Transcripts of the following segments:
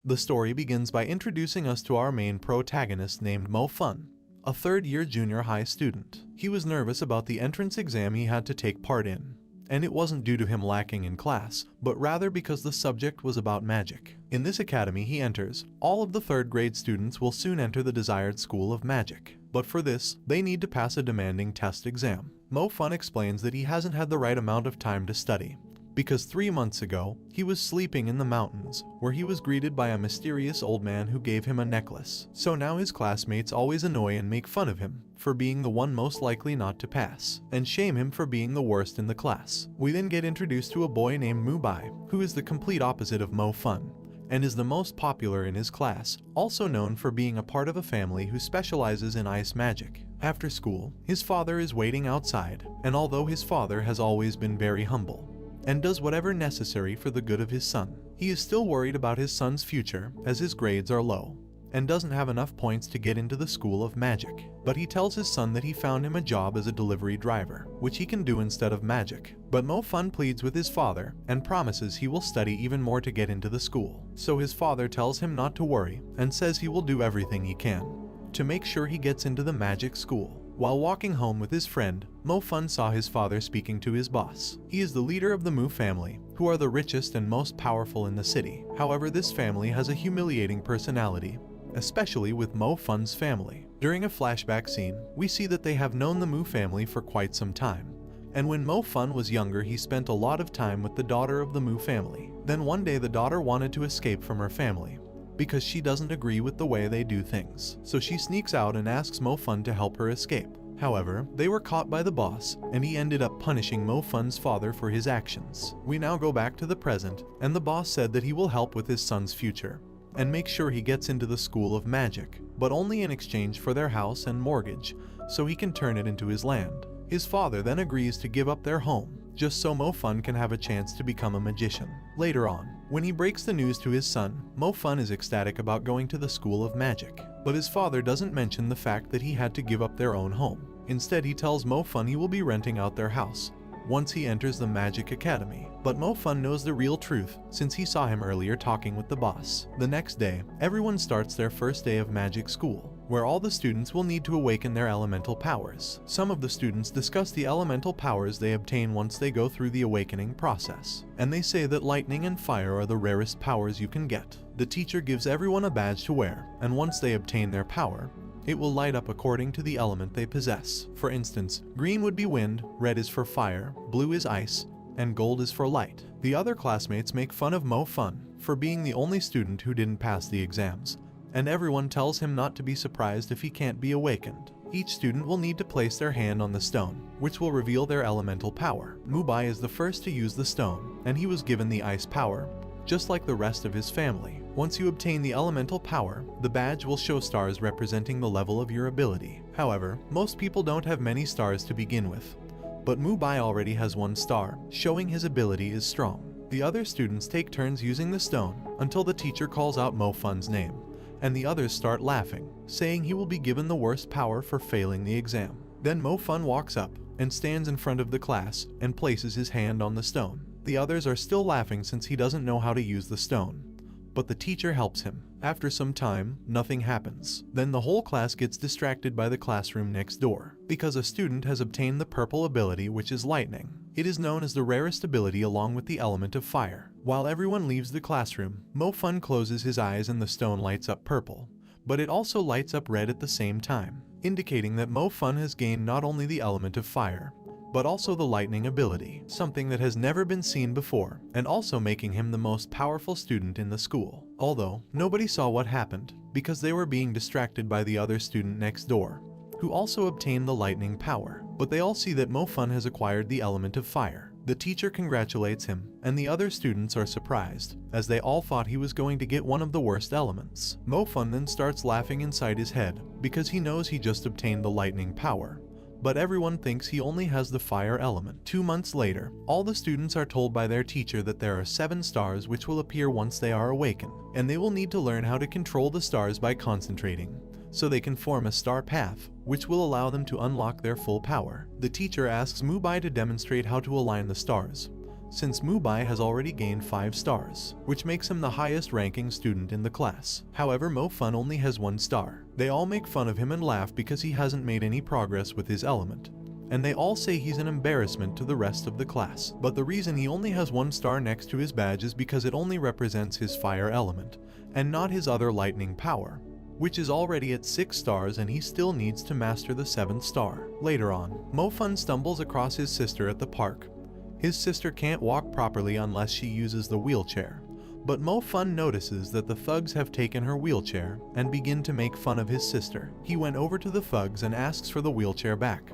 The story begins by introducing us to our main protagonist named Mo Fun, a third-year junior high student. He was nervous about the entrance exam he had to take part in, and it wasn't due to him lacking in class, but rather because the subject was about magic. In this academy he enters, all of the third-grade students will soon enter the desired school of magic. But for this, they need to pass a demanding test exam. Mo Fun explains that he hasn't had the right amount of time to study, because 3 months ago, he was sleeping in the mountains, where he was greeted by a mysterious old man who gave him a necklace. So now his classmates always annoy and make fun of him for being the one most likely not to pass, and shame him for being the worst in the class. We then get introduced to a boy named Mubai, who is the complete opposite of Mo Fun, and is the most popular in his class, also known for being a part of a family who specializes in ice magic. After school, his father is waiting outside, and although his father has always been very humble, and does whatever necessary for the good of his son, he is still worried about his son's future as his grades are low, and doesn't have enough points to get into the school of magic. But he tells his son that he found him a job as a delivery driver, which he can do instead of magic. But Mo Fun pleads with his father and promises he will study even more to get into the school. So his father tells him not to worry and says he will do everything he can to make sure he gets into the magic school. While walking home with his friend, Mo Fun saw his father speaking to his boss. He is the leader of the Mu family, who are the richest and most powerful in the city. However, this family has a humiliating personality, especially with Mo Fun's family. During a flashback scene, we see that they have known the Mu family for quite some time, and when Mo Fun was younger he spent a lot of time with the daughter of the Mu family. Then one day the daughter wanted to escape from her family, because she doesn't agree with the way they do things. So she sneaks out and asks Mo Fun to help her escape. However, they were caught by the boss, and he ended up punishing Mo Fun's father for his actions. We now go back to the present, and the boss said that he will help with his son's future, and make sure he gets into the school of magic, but only in exchange for their house and mortgage, so he can turn it into his land. His father then agrees to give up their home, just so Mo Fun can have a chance to become a magician. Later on, when he breaks the news to his son, Mo Fun is ecstatic about going to the school of magic, but his father doesn't mention the fact that he had to give up their own home. Instead, he tells Mo Fun he will be renting out their house once he enters the Magic Academy. But Mo Fun knows the real truth since he saw him earlier talking with the boss. The next day, everyone starts their first day of magic school, where all the students will need to awaken their elemental powers. Some of the students discuss the elemental powers they obtain once they go through the awakening process, and they say that lightning and fire are the rarest powers you can get. The teacher gives everyone a badge to wear, and once they obtain their power, it will light up according to the element they possess. For instance, green would be wind, red is for fire, blue is ice, and gold is for light. The other classmates make fun of Mo Fun for being the only student who didn't pass the exams, and everyone tells him not to be surprised if he can't be awakened. Each student will need to place their hand on the stone, which will reveal their elemental power. Mubai is the first to use the stone, and he was given the ice power, just like the rest of his family. Once you obtain the elemental power, the badge will show stars representing the level of your ability. However, most people don't have many stars to begin with, but Mubai already has 1 star, showing his ability is strong. The other students take turns using the stone until the teacher calls out Mo Fun's name, and the others start laughing, saying he will be given the worst power for failing the exam. Then Mo Fun walks up and stands in front of the class and places his hand on the stone. The others are still laughing since he doesn't know how to use the stone, but the teacher helps him. After some time, nothing happens. Then the whole class gets distracted by the classroom next door, because a student has obtained the purple ability, which is lightning. It is known as the rarest ability along with the element of fire. While everyone leaves the classroom, Mo Fun closes his eyes and the stone lights up purple, but it also lights up red at the same time, indicating that Mo Fun has gained not only the element of fire, but also the lightning ability, something that has never been seen before, and also making him the most powerful student in the school. Although, nobody saw what happened, because they were being distracted by the other student next door, who also obtained the lightning power. But they all see that Mo Fun has acquired the element of fire. The teacher congratulates him, and the other students are surprised, as they all thought he was going to get one of the worst elements. Mo Fun then starts laughing inside his head, because he knows he just obtained the lightning power, but everyone thinks he only has the fire element. 2 months later, all the students are told by their teacher that there are 7 stars which will appear once they are awakened, and they will need to learn how to control the stars by concentrating, so they can form a star path, which will allow them to unlock their full power. The teacher asks Mubai to demonstrate how to align the stars, since Mubai has already gained 5 stars, which makes him the highest ranking student in the class. However, Mo Fun only has 1 star. They all make fun of him and laugh because he hasn't made any progress with his element, and they all say he's an embarrassment to the rest of the class. But the reason he only has 1 star next to his badge is because it only represents his fire element, and not his other lightning power, which is already at 6 stars, and he still needs to master the 7th star. Later on, Mo Fun stumbles across his sister at the park. His sister can't walk properly unless she uses the wheelchair, but Mo Fun notices that the thugs have taken her wheelchair and begin to make fun of his sister. He went over to the thugs and asks for the wheelchair back,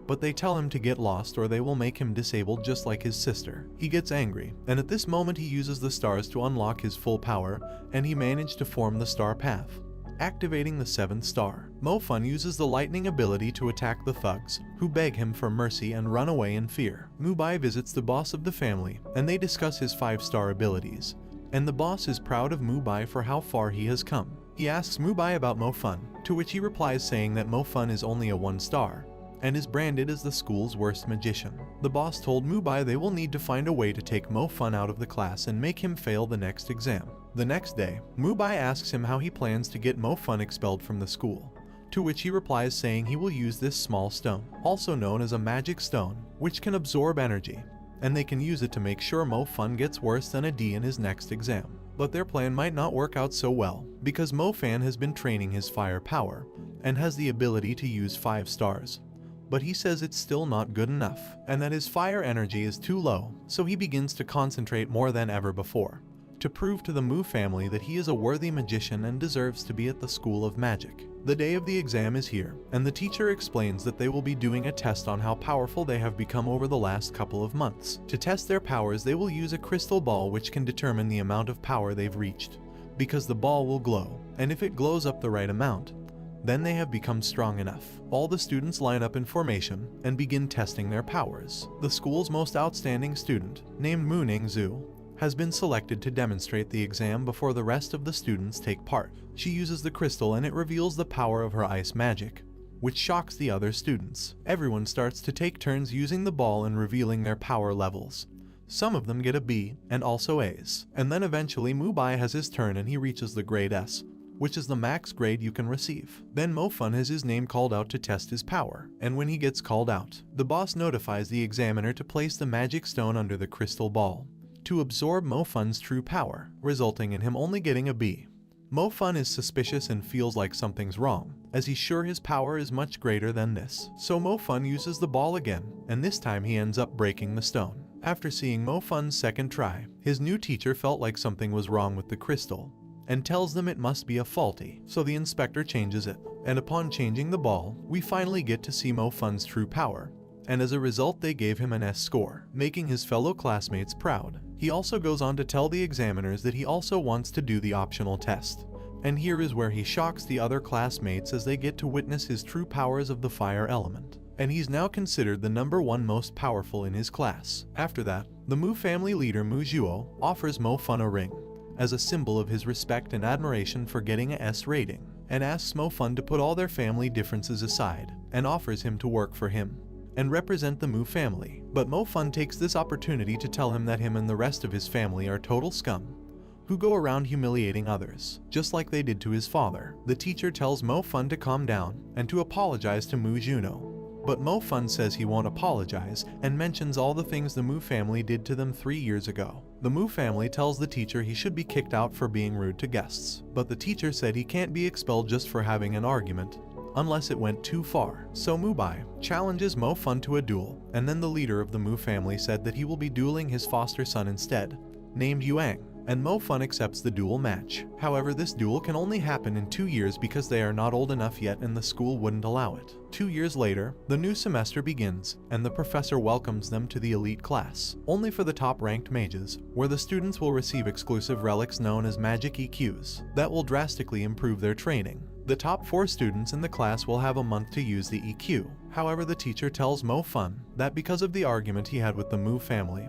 but they tell him to get lost or they will make him disabled just like his sister. He gets angry, and at this moment he uses the stars to unlock his full power, and he managed to form the star path, activating the 7th star. Mo Fun uses the lightning ability to attack the thugs, who beg him for mercy and run away in fear. Mubai visits the boss of the family, and they discuss his 5-star abilities, and the boss is proud of Mubai for how far he has come. He asks Mubai about Mo Fun, to which he replies saying that Mo Fun is only a 1 star, and is branded as the school's worst magician. The boss told Mubai they will need to find a way to take Mo Fun out of the class and make him fail the next exam. The next day, Mubai asks him how he plans to get Mo Fun expelled from the school, to which he replies saying he will use this small stone, also known as a magic stone, which can absorb energy, and they can use it to make sure Mo Fun gets worse than a D in his next exam. But their plan might not work out so well, because Mo Fan has been training his fire power, and has the ability to use 5 stars. But he says it's still not good enough, and that his fire energy is too low, so he begins to concentrate more than ever before, to prove to the Mu family that he is a worthy magician and deserves to be at the School of Magic. The day of the exam is here, and the teacher explains that they will be doing a test on how powerful they have become over the last couple of months. To test their powers, they will use a crystal ball which can determine the amount of power they've reached, because the ball will glow, and if it glows up the right amount, then they have become strong enough. All the students line up in formation and begin testing their powers. The school's most outstanding student, named Mu Ningzhu, has been selected to demonstrate the exam before the rest of the students take part. She uses the crystal and it reveals the power of her ice magic, which shocks the other students. Everyone starts to take turns using the ball and revealing their power levels. Some of them get a B and also A's, and then eventually Mubai has his turn and he reaches the grade S, which is the max grade you can receive. Then Mo Fun has his name called out to test his power, and when he gets called out, the boss notifies the examiner to place the magic stone under the crystal ball, to absorb Mo Fun's true power, resulting in him only getting a B. Mo Fun is suspicious and feels like something's wrong, as he's sure his power is much greater than this. So Mo Fun uses the ball again, and this time he ends up breaking the stone. After seeing Mo Fun's second try, his new teacher felt like something was wrong with the crystal, and tells them it must be a faulty, so the inspector changes it. And upon changing the ball, we finally get to see Mo Fun's true power, and as a result they gave him an S score, making his fellow classmates proud. He also goes on to tell the examiners that he also wants to do the optional test, and here is where he shocks the other classmates as they get to witness his true powers of the fire element, and he's now considered the #1 most powerful in his class. After that, the Mu family leader Mu Zhuo offers Mo Fun a ring, as a symbol of his respect and admiration for getting a S rating, and asks Mo Fun to put all their family differences aside, and offers him to work for him and represent the Mu family. But Mo Fun takes this opportunity to tell him that him and the rest of his family are total scum, who go around humiliating others, just like they did to his father. The teacher tells Mo Fun to calm down and to apologize to Mu Juno, but Mo Fun says he won't apologize and mentions all the things the Mu family did to them 3 years ago. The Mu family tells the teacher he should be kicked out for being rude to guests, but the teacher said he can't be expelled just for having an argument, unless it went too far. So Mubai challenges Mo Fun to a duel, and then the leader of the Mu family said that he will be dueling his foster son instead, named Yuang, and Mo Fun accepts the duel match. However, this duel can only happen in 2 years because they are not old enough yet and the school wouldn't allow it. 2 years later, the new semester begins, and the professor welcomes them to the elite class, only for the top-ranked mages, where the students will receive exclusive relics known as magic EQs that will drastically improve their training. The top 4 students in the class will have a month to use the EQ. However, the teacher tells Mo Fun that because of the argument he had with the Mu family,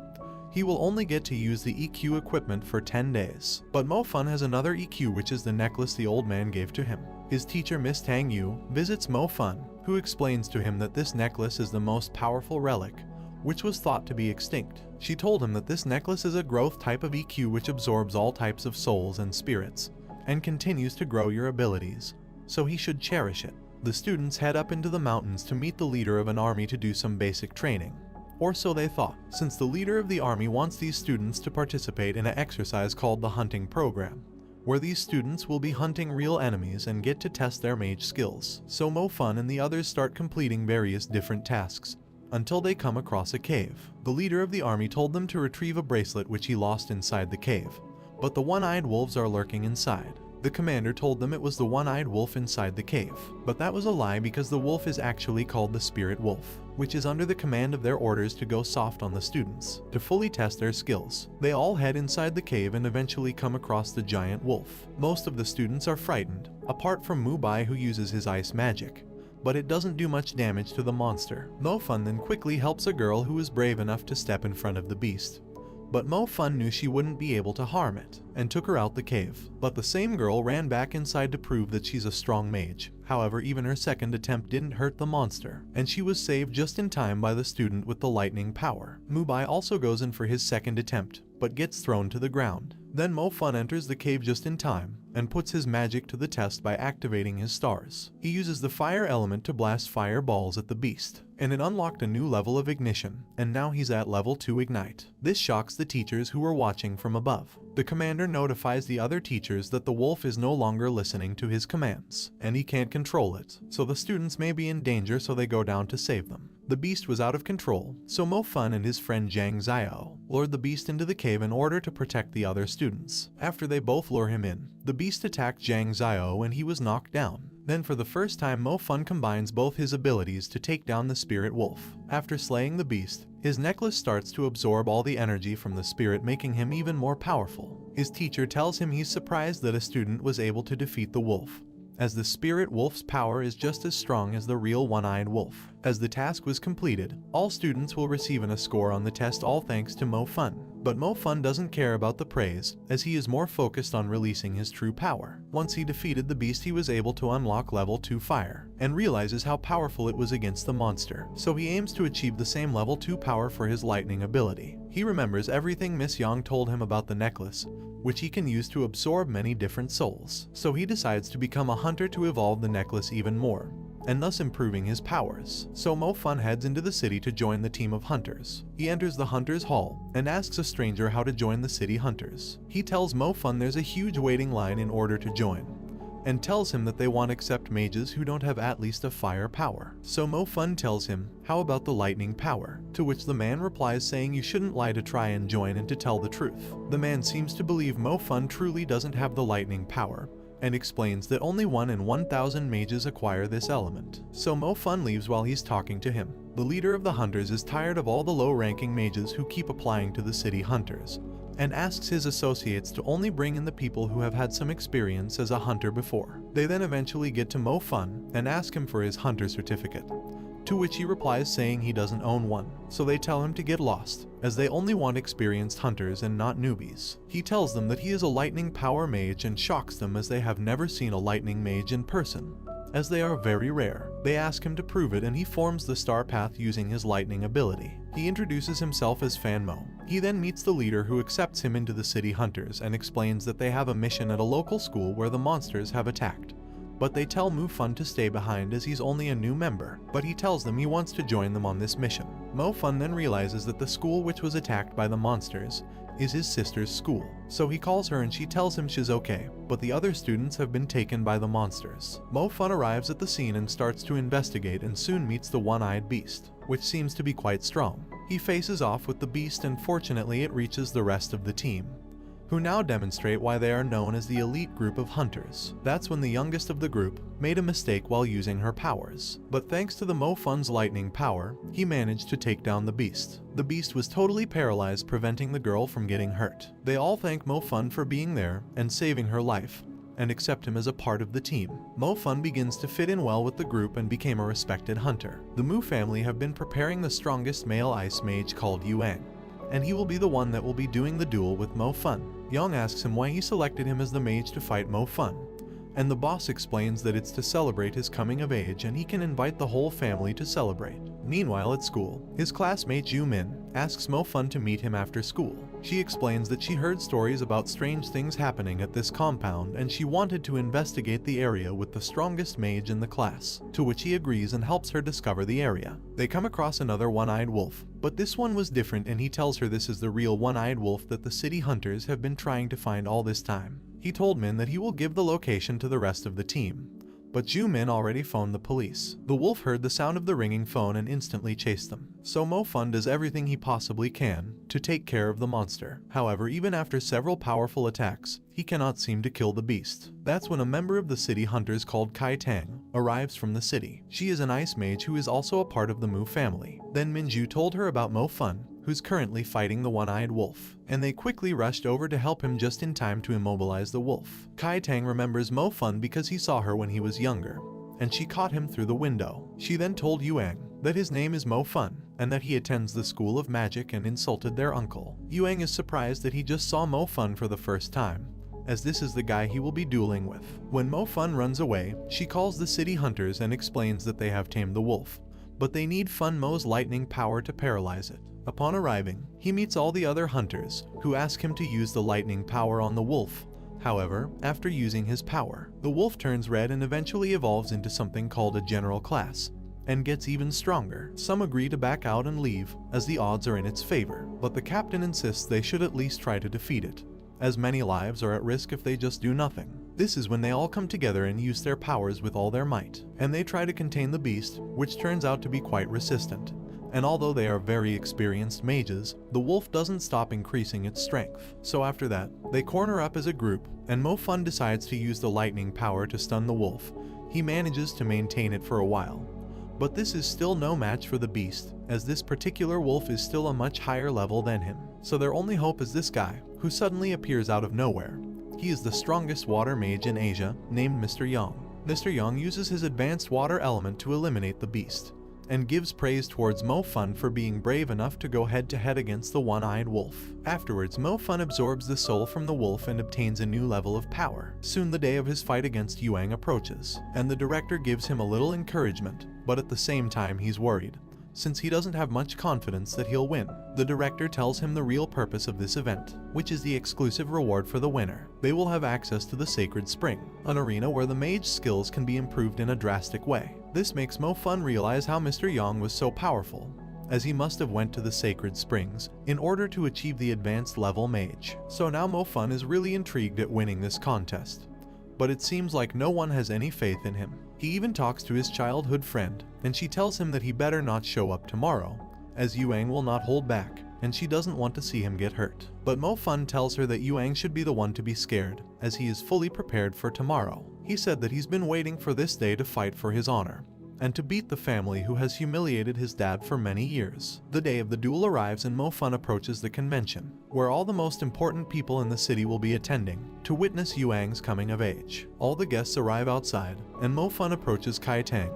he will only get to use the EQ equipment for 10 days. But Mo Fun has another EQ, which is the necklace the old man gave to him. His teacher Miss Tang Yu visits Mo Fun, who explains to him that this necklace is the most powerful relic, which was thought to be extinct. She told him that this necklace is a growth type of EQ which absorbs all types of souls and spirits, and continues to grow your abilities, so he should cherish it. The students head up into the mountains to meet the leader of an army to do some basic training. Or so they thought, since the leader of the army wants these students to participate in an exercise called the hunting program, where these students will be hunting real enemies and get to test their mage skills. So Mo Fun and the others start completing various different tasks, until they come across a cave. The leader of the army told them to retrieve a bracelet which he lost inside the cave, but the one-eyed wolves are lurking inside. The commander told them it was the one-eyed wolf inside the cave, but that was a lie because the wolf is actually called the Spirit Wolf, which is under the command of their orders to go soft on the students, to fully test their skills. They all head inside the cave and eventually come across the giant wolf. Most of the students are frightened, apart from Mubai who uses his ice magic, but it doesn't do much damage to the monster. Mo Fun then quickly helps a girl who is brave enough to step in front of the beast. But Mo Fun knew she wouldn't be able to harm it, and took her out the cave. But the same girl ran back inside to prove that she's a strong mage. However, even her second attempt didn't hurt the monster, and she was saved just in time by the student with the lightning power. Mubai also goes in for his second attempt, but gets thrown to the ground. Then Mo Fun enters the cave just in time, and puts his magic to the test by activating his stars. He uses the fire element to blast fireballs at the beast, and it unlocked a new level of ignition, and now he's at level 2 ignite. This shocks the teachers who were watching from above. The commander notifies the other teachers that the wolf is no longer listening to his commands, and he can't control it, so the students may be in danger, so they go down to save them. The beast was out of control, so Mo Fun and his friend Zhang Xiao lured the beast into the cave in order to protect the other students. After they both lure him in, the beast attacked Zhang Xiao and he was knocked down. Then for the first time Mo Fun combines both his abilities to take down the Spirit Wolf. After slaying the beast, his necklace starts to absorb all the energy from the spirit, making him even more powerful. His teacher tells him he's surprised that a student was able to defeat the wolf, as the Spirit Wolf's power is just as strong as the real one-eyed wolf. As the task was completed, all students will receive a score on the test, all thanks to Mo Fun. But Mo Fun doesn't care about the praise, as he is more focused on releasing his true power. Once he defeated the beast, he was able to unlock level 2 fire, and realizes how powerful it was against the monster, so he aims to achieve the same level 2 power for his lightning ability. He remembers everything Miss Yang told him about the necklace, which he can use to absorb many different souls, so he decides to become a hunter to evolve the necklace even more, and thus improving his powers. So Mo Fun heads into the city to join the team of hunters. He enters the Hunters Hall and asks a stranger how to join the city hunters. He tells Mo Fun there's a huge waiting line in order to join, and tells him that they won't accept mages who don't have at least a fire power. So Mo Fun tells him, how about the lightning power? To which the man replies saying you shouldn't lie to try and join and to tell the truth. The man seems to believe Mo Fun truly doesn't have the lightning power, and explains that only 1 in 1,000 mages acquire this element. So Mo Fun leaves while he's talking to him. The leader of the hunters is tired of all the low-ranking mages who keep applying to the city hunters, and asks his associates to only bring in the people who have had some experience as a hunter before. They then eventually get to Mo Fun and ask him for his hunter certificate, to which he replies saying he doesn't own one, so they tell him to get lost, as they only want experienced hunters and not newbies. He tells them that he is a lightning power mage and shocks them as they have never seen a lightning mage in person, as they are very rare. They ask him to prove it and he forms the star path using his lightning ability. He introduces himself as Fan Mo. He then meets the leader who accepts him into the city hunters and explains that they have a mission at a local school where the monsters have attacked. But they tell Mo Fun to stay behind as he's only a new member, but he tells them he wants to join them on this mission. Mo Fun then realizes that the school which was attacked by the monsters is his sister's school, so he calls her and she tells him she's okay, but the other students have been taken by the monsters. Mo Fun arrives at the scene and starts to investigate and soon meets the one-eyed beast, which seems to be quite strong. He faces off with the beast and fortunately it reaches the rest of the team, who now demonstrate why they are known as the elite group of hunters. That's when the youngest of the group made a mistake while using her powers, but thanks to the Mo Fun's lightning power, he managed to take down the beast. The beast was totally paralyzed, preventing the girl from getting hurt. They all thank Mo Fun for being there and saving her life, and accept him as a part of the team. Mo Fun begins to fit in well with the group and became a respected hunter. The Mu family have been preparing the strongest male ice mage called Yuan, and he will be the one that will be doing the duel with Mo Fun. Yang asks him why he selected him as the mage to fight Mo Fun, and the boss explains that it's to celebrate his coming of age and he can invite the whole family to celebrate. Meanwhile at school, his classmate Ju Min asks Mo Fun to meet him after school. She explains that she heard stories about strange things happening at this compound and she wanted to investigate the area with the strongest mage in the class, to which he agrees and helps her discover the area. They come across another one-eyed wolf, but this one was different and he tells her this is the real one-eyed wolf that the city hunters have been trying to find all this time. He told Min that he will give the location to the rest of the team, but Ju Min already phoned the police. The wolf heard the sound of the ringing phone and instantly chased them. So Mo Fun does everything he possibly can to take care of the monster. However, even after several powerful attacks, he cannot seem to kill the beast. That's when a member of the city hunters called Kai Tang arrives from the city. She is an ice mage who is also a part of the Mu family. Then Minju told her about Mo Fun, who's currently fighting the one-eyed wolf, and they quickly rushed over to help him just in time to immobilize the wolf. Kai Tang remembers Mo Fun because he saw her when he was younger, and she caught him through the window. She then told Yuang that his name is Mo Fun, and that he attends the School of Magic and insulted their uncle. Yuang is surprised that he just saw Mo Fun for the first time, as this is the guy he will be dueling with. When Mo Fun runs away, she calls the city hunters and explains that they have tamed the wolf, but they need Fun Mo's lightning power to paralyze it. Upon arriving, he meets all the other hunters, who ask him to use the lightning power on the wolf. However, after using his power, the wolf turns red and eventually evolves into something called a general class, and gets even stronger. Some agree to back out and leave, as the odds are in its favor, but the captain insists they should at least try to defeat it, as many lives are at risk if they just do nothing. This is when they all come together and use their powers with all their might, and they try to contain the beast, which turns out to be quite resistant. And although they are very experienced mages, the wolf doesn't stop increasing its strength. So after that, they corner up as a group, and Mo Fun decides to use the lightning power to stun the wolf. He manages to maintain it for a while, but this is still no match for the beast, as this particular wolf is still a much higher level than him. So their only hope is this guy, who suddenly appears out of nowhere. He is the strongest water mage in Asia, named Mr. Yang. Mr. Yang uses his advanced water element to eliminate the beast, and gives praise towards Mo Fun for being brave enough to go head-to-head against the one-eyed wolf. Afterwards, Mo Fun absorbs the soul from the wolf and obtains a new level of power. Soon the day of his fight against Yuang approaches, and the director gives him a little encouragement, but at the same time he's worried, since he doesn't have much confidence that he'll win. The director tells him the real purpose of this event, which is the exclusive reward for the winner. They will have access to the Sacred Spring, an arena where the mage's skills can be improved in a drastic way. This makes Mo Fun realize how Mr. Yang was so powerful, as he must have went to the Sacred Springs in order to achieve the advanced level mage. So now Mo Fun is really intrigued at winning this contest, but it seems like no one has any faith in him. He even talks to his childhood friend, and she tells him that he better not show up tomorrow, as Yuang will not hold back, and she doesn't want to see him get hurt. But Mo Fun tells her that Yuang should be the one to be scared, as he is fully prepared for tomorrow. He said that he's been waiting for this day to fight for his honor, and to beat the family who has humiliated his dad for many years. The day of the duel arrives and Mo Fun approaches the convention, where all the most important people in the city will be attending, to witness Yuang's coming of age. All the guests arrive outside, and Mo Fun approaches Kai Tang,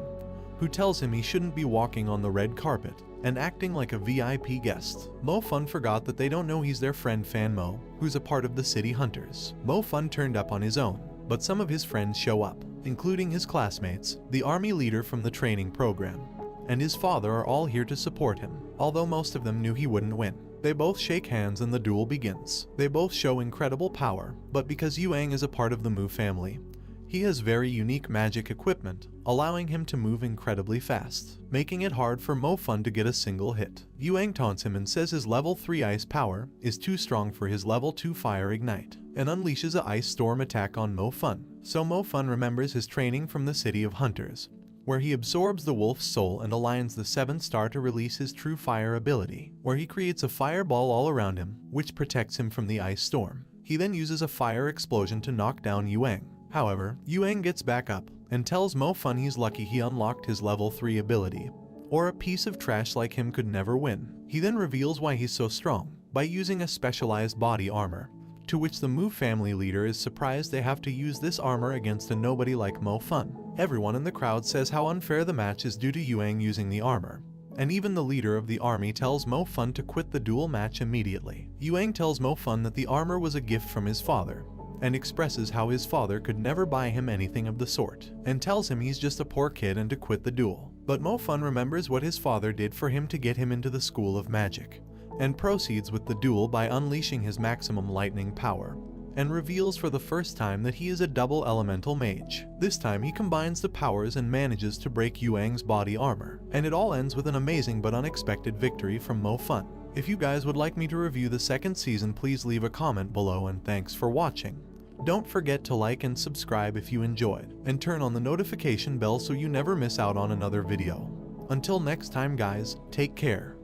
who tells him he shouldn't be walking on the red carpet and acting like a VIP guest. Mo Fun forgot that they don't know he's their friend Fan Mo, who's a part of the city hunters. Mo Fun turned up on his own, but some of his friends show up, including his classmates, the army leader from the training program, and his father are all here to support him, although most of them knew he wouldn't win. They both shake hands and the duel begins. They both show incredible power, but because Yuang is a part of the Mu family, he has very unique magic equipment, allowing him to move incredibly fast, making it hard for Mo Fun to get a single hit. Yuang taunts him and says his level 3 ice power is too strong for his level 2 fire ignite, and unleashes a ice storm attack on Mo Fun. So Mo Fun remembers his training from the City of Hunters, where he absorbs the wolf's soul and aligns the 7th star to release his true fire ability, where he creates a fireball all around him, which protects him from the ice storm. He then uses a fire explosion to knock down Yuang. However, Yuang gets back up and tells Mo Fun he's lucky he unlocked his level 3 ability, or a piece of trash like him could never win. He then reveals why he's so strong, by using a specialized body armor, to which the Mu family leader is surprised they have to use this armor against a nobody like Mo Fun. Everyone in the crowd says how unfair the match is due to Yuang using the armor, and even the leader of the army tells Mo Fun to quit the duel match immediately. Yuang tells Mo Fun that the armor was a gift from his father, and expresses how his father could never buy him anything of the sort, and tells him he's just a poor kid and to quit the duel. But Mo Fun remembers what his father did for him to get him into the School of Magic, and proceeds with the duel by unleashing his maximum lightning power, and reveals for the first time that he is a double elemental mage. This time he combines the powers and manages to break Yuang's body armor, and it all ends with an amazing but unexpected victory from Mo Fun. If you guys would like me to review the second season, please leave a comment below, and thanks for watching. Don't forget to like and subscribe if you enjoyed, and turn on the notification bell so you never miss out on another video. Until next time guys, take care.